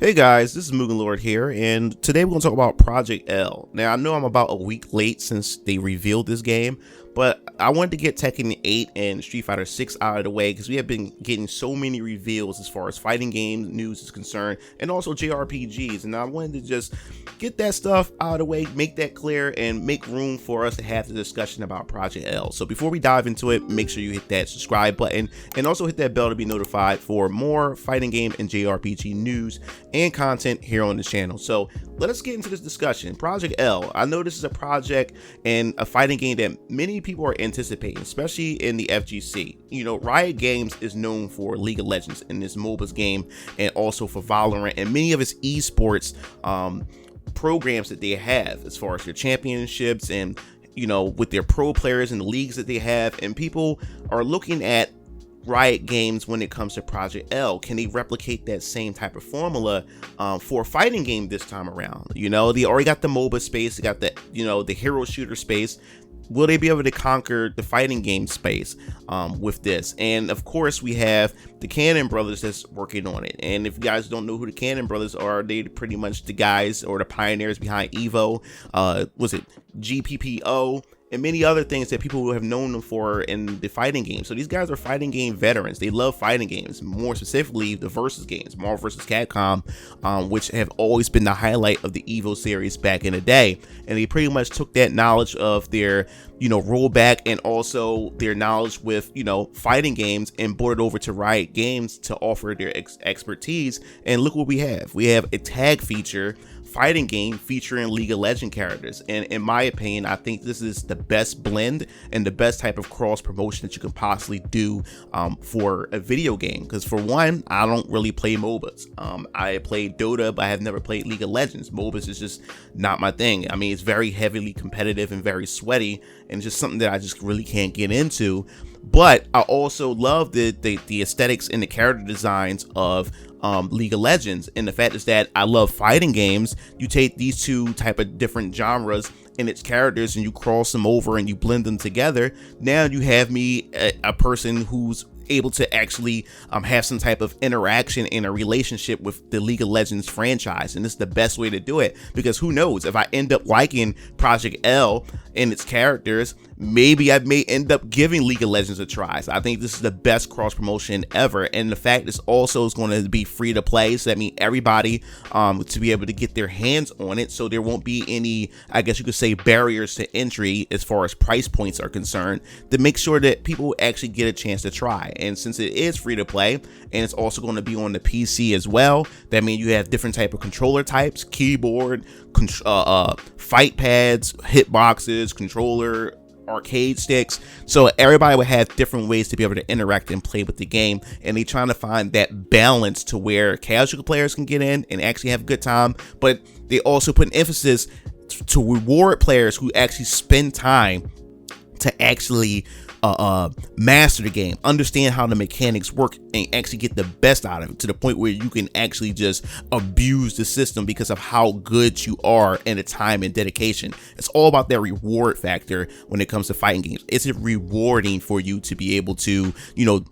Hey guys, this is MugenLord here, and today we're going to talk about Project L. Now, I know I'm about a week late since they revealed this game, but I wanted to get Tekken 8 and Street Fighter 6 out of the way because we have been getting so many reveals as far as fighting game news is concerned, and also JRPGs, and I wanted to just get that stuff out of the way, make that clear, and make room for us to have the discussion about Project L. So before we dive into it, make sure you hit that subscribe button, and also hit that bell to be notified for more fighting game and JRPG news and content here on the channel. So let us get into this discussion. Project L, I know this is a project and a fighting game that many people are anticipating, especially in the FGC. You know, Riot Games is known for League of Legends in this MOBAs game, and also for Valorant and many of its esports programs that they have, as far as their championships and, you know, with their pro players and the leagues that they have. And people are looking at Riot Games when it comes to Project L. Can they replicate that same type of formula for a fighting game this time around? You know, they already got the MOBA space, they got the, you know, the hero shooter space. Will they be able to conquer the fighting game space with this? And of course, we have the Canon Brothers that's working on it. And if you guys don't know who the Canon Brothers are, they pretty much the guys or the pioneers behind Evo, was it GPPO, and many other things that people have known them for in the fighting game. So these guys are fighting game veterans. They love fighting games, more specifically the versus games, Marvel vs. Capcom, which have always been the highlight of the Evo series back in the day. And they pretty much took that knowledge of their, you know, rollback and also their knowledge with, you know, fighting games and brought it over to Riot Games to offer their expertise. And look what we have. We have a tag feature fighting game featuring League of Legends characters, and in my opinion, I think this is the best blend and the best type of cross promotion that you can possibly do for a video game. Because for one, I don't really play MOBAs. I play Dota, but I have never played League of Legends. MOBAs is just not my thing. I mean, it's very heavily competitive and very sweaty, and just something that I just really can't get into. But I also love the aesthetics and the character designs of League of Legends, and the fact is that I love fighting games. You take these two type of different genres and its characters and you cross them over and you blend them together. Now you have me a person who's able to actually have some type of interaction in a relationship with the League of Legends franchise, and this is the best way to do it, because who knows, if I end up liking Project L and its characters, maybe I may end up giving League of Legends a try. So I think this is the best cross promotion ever, and the fact is also is going to be free to play, so that means everybody to be able to get their hands on it, so there won't be any, I guess you could say, barriers to entry as far as price points are concerned, to make sure that people actually get a chance to try. And since it is free to play and it's also going to be on the PC as well, that means you have different type of controller types, keyboard, fight pads, hitboxes, controller, arcade sticks. So everybody will have different ways to be able to interact and play with the game, and they're trying to find that balance to where casual players can get in and actually have a good time, but they also put an emphasis to reward players who actually spend time to actually master the game, understand how the mechanics work, and actually get the best out of it, to the point where you can actually just abuse the system because of how good you are and the time and dedication. It's all about that reward factor when it comes to fighting games. Is it rewarding for you to be able to, you know,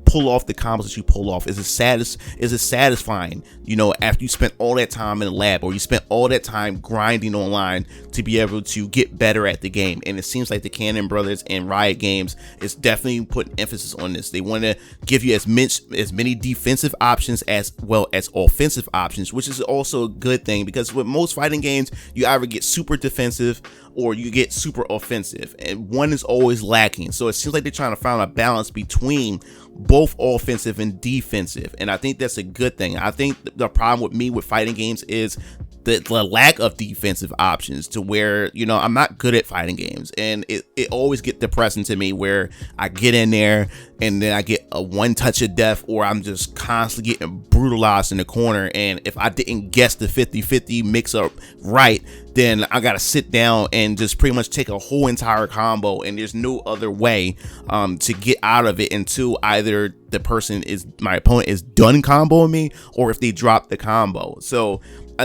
pull off the combos that you pull off? Is it satisfying, you know, after you spent all that time in the lab, or you spent all that time grinding online to be able to get better at the game? And it seems like the Canon Brothers and Riot Games is definitely putting emphasis on this. They want to give you as many defensive options as well as offensive options, which is also a good thing, because with most fighting games, you either get super defensive or you get super offensive, and one is always lacking. So it seems like they're trying to find a balance between both offensive and defensive, and I think that's a good thing. I think the problem with me with fighting games is the lack of defensive options, to where, you know, I'm not good at fighting games, and it always get depressing to me where I get in there and then I get a one touch of death, or I'm just constantly getting brutalized in the corner, and if I didn't guess the 50-50 mix up right, then I gotta sit down and just pretty much take a whole entire combo, and there's no other way to get out of it until either my opponent is done comboing me, or if they drop the combo. So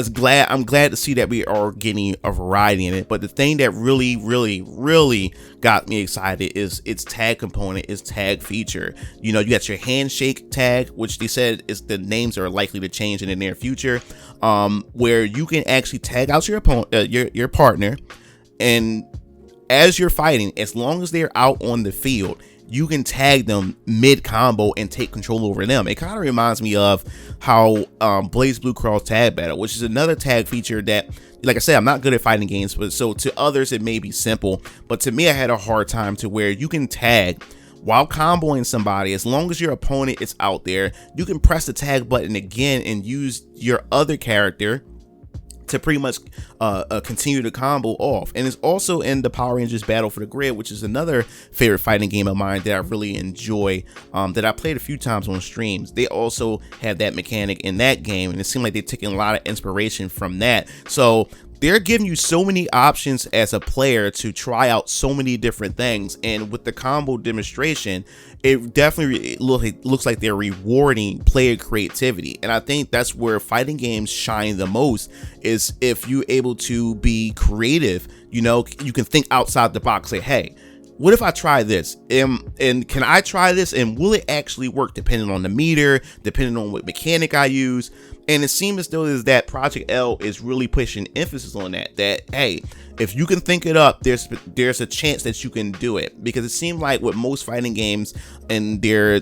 I'm glad to see that we are getting a variety in it. But the thing that really got me excited is its tag component, its tag feature. You know, you got your handshake tag, which they said is the names are likely to change in the near future, where you can actually tag out your opponent, your partner, and as you're fighting, as long as they're out on the field, you can tag them mid combo and take control over them. It kind of reminds me of how Blaze Blue Cross Tag Battle, which is another tag feature that, like I said, I'm not good at fighting games, but so to others it may be simple, but to me I had a hard time to where you can tag while comboing somebody. As long as your opponent is out there, you can press the tag button again and use your other character to pretty much continue the combo off. And it's also in the Power Rangers Battle for the Grid, which is another favorite fighting game of mine that I really enjoy, that I played a few times on streams. They also have that mechanic in that game, and it seemed like they're taking a lot of inspiration from that. So they're giving you so many options as a player to try out so many different things, and with the combo demonstration, it definitely looks like they're rewarding player creativity. And I think that's where fighting games shine the most, is if you're able to be creative. You know, you can think outside the box, say, hey, what if I try this? And can I try this? And will it actually work, depending on the meter, depending on what mechanic I use? And it seems as though is that Project L is really pushing emphasis on that, hey, if you can think it up, there's a chance that you can do it. Because it seemed like with most fighting games and their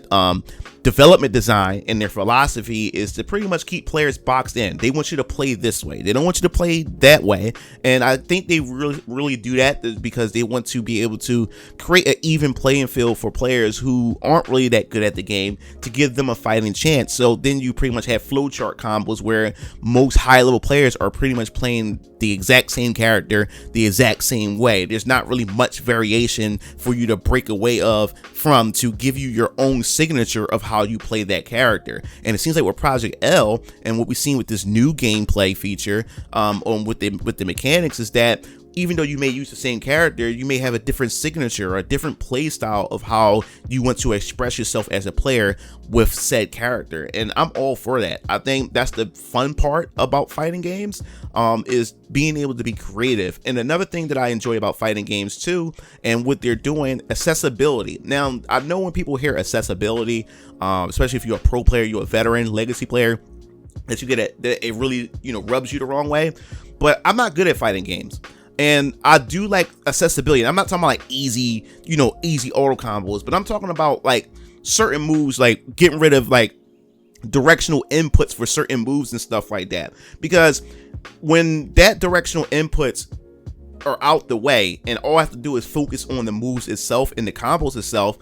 development design and their philosophy is to pretty much keep players boxed in. They want you to play this way. They don't want you to play that way. And I think they really do that because they want to be able to create an even playing field for players who aren't really that good at the game, to give them a fighting chance. So then you pretty much have flowchart combos where most high level players are pretty much playing the exact same character the exact same way. There's not really much variation for you to break away from to give you your own signature of how you play that character. And it seems like with Project L and what we've seen with this new gameplay feature with the mechanics is that even though you may use the same character, you may have a different signature or a different play style of how you want to express yourself as a player with said character. And I'm all for that. I think that's the fun part about fighting games, is being able to be creative. And another thing that I enjoy about fighting games too, and what they're doing, accessibility. Now, I know when people hear accessibility, especially if you're a pro player, you're a veteran, legacy player, that you get that it really, rubs you the wrong way. But I'm not good at fighting games. And I do like accessibility. I'm not talking about like easy auto combos, but I'm talking about like certain moves, like getting rid of like directional inputs for certain moves and stuff like that. Because when that directional inputs are out the way and all I have to do is focus on the moves itself and the combos itself,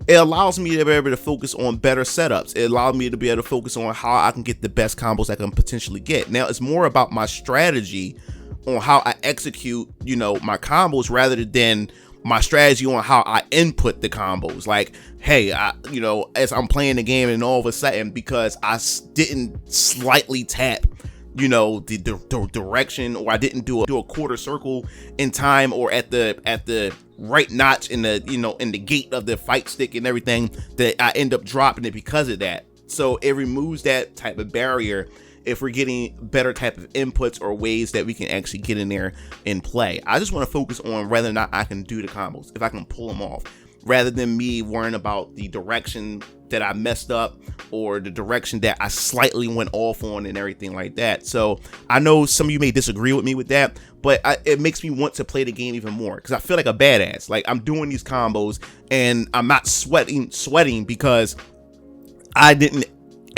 it allows me to be able to focus on better setups. It allows me to be able to focus on how I can get the best combos I can potentially get. Now, it's more about my strategy on how I execute, my combos, rather than my strategy on how I input the combos. Like, hey, as I'm playing the game and all of a sudden, because I didn't slightly tap, the direction, or I didn't do a quarter circle in time, or at the right notch in the, in the gate of the fight stick and everything, that I end up dropping it because of that. So it removes that type of barrier if we're getting better type of inputs or ways that we can actually get in there and play. I just want to focus on whether or not I can do the combos, if I can pull them off, rather than me worrying about the direction that I messed up or the direction that I slightly went off on and everything like that. So I know some of you may disagree with me with that, but it makes me want to play the game even more, because I feel like a badass. Like, I'm doing these combos and I'm not sweating because I didn't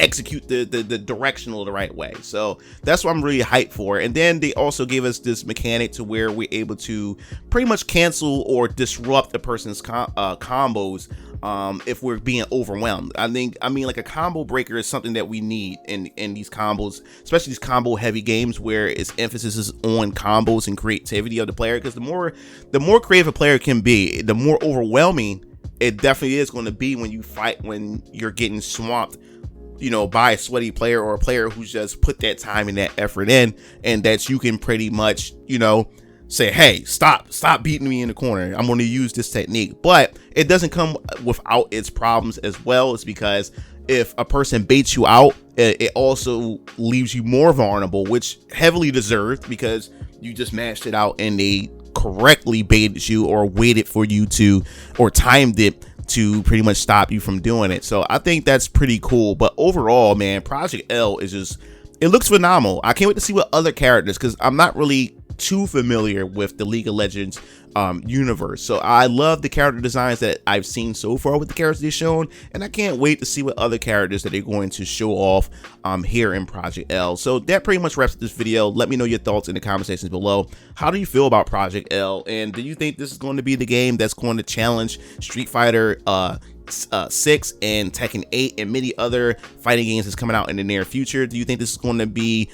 execute the directional the right way. So that's what I'm really hyped for. And then they also gave us this mechanic to where we're able to pretty much cancel or disrupt the person's combos if we're being overwhelmed. I mean like a combo breaker is something that we need in these combos, especially these combo heavy games where its emphasis is on combos and creativity of the player. Because the more creative a player can be, the more overwhelming it definitely is going to be when you fight, when you're getting swamped by a sweaty player, or a player who's just put that time and that effort in, and that you can pretty much, say, hey, stop beating me in the corner. I'm going to use this technique. But it doesn't come without its problems as well. It's because if a person baits you out it also leaves you more vulnerable, which heavily deserved because you just mashed it out and they correctly baited you or waited for you to, or timed it to pretty much stop you from doing it. So I think that's pretty cool. But overall, man, Project L is just, it looks phenomenal. I can't wait to see what other characters, because I'm not really too familiar with the League of Legends universe. So I love the character designs that I've seen so far with the characters they've shown, and I can't wait to see what other characters that they're going to show off here in Project L. So that pretty much wraps up this video. Let me know your thoughts in the comment sections below. How do you feel about Project L, and do you think this is going to be the game that's going to challenge Street Fighter 6 and Tekken 8 and many other fighting games that's coming out in the near future? Do you think this is going to be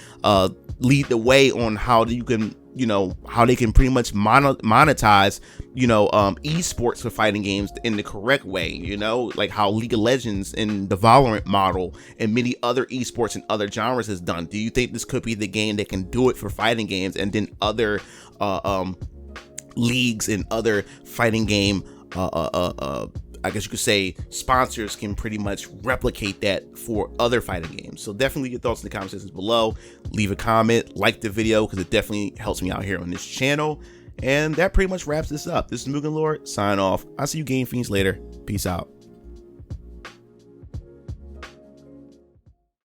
lead the way on how you can, you know, how they can pretty much monetize, you know, esports for fighting games in the correct way, you know, like how League of Legends and the Valorant model and many other esports and other genres has done? Do you think this could be the game that can do it for fighting games, and then other leagues and other fighting game I guess you could say sponsors can pretty much replicate that for other fighting games? So definitely your thoughts in the comment sections below. Leave a comment, like the video, because it definitely helps me out here on this channel. And that pretty much wraps this up. This is MugenLord, sign off. I'll see you Game Fiends later. Peace out.